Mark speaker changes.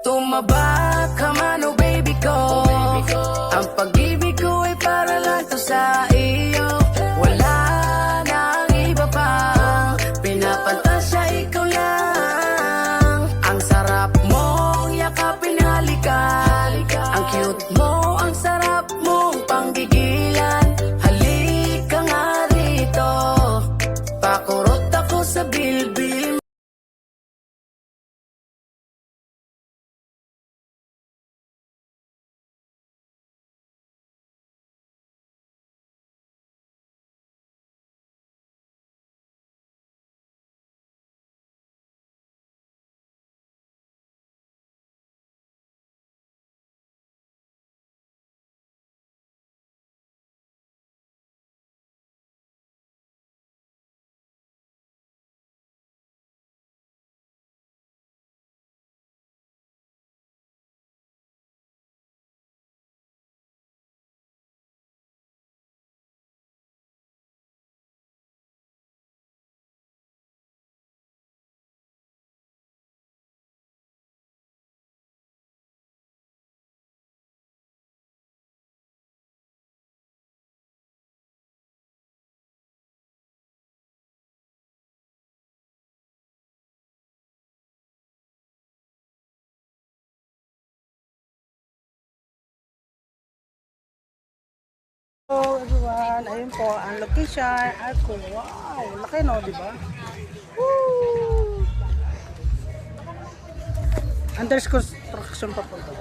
Speaker 1: Tumaba ka man, oh baby ko. Ang pag-ibig ko ay para lang to sa iyo. Wala nang iba pa. Pinapantasya, ikaw lang. Ang sarap mong yakapin, halikan. Ang cute mo, ang sarap mong panggigilan. Halika nga rito, pakurot ako sa bilbil.
Speaker 2: Hello everyone, ayun po ang location, ARCOE. Wow, laki no, di ba? Woo! Under construction pa po ito.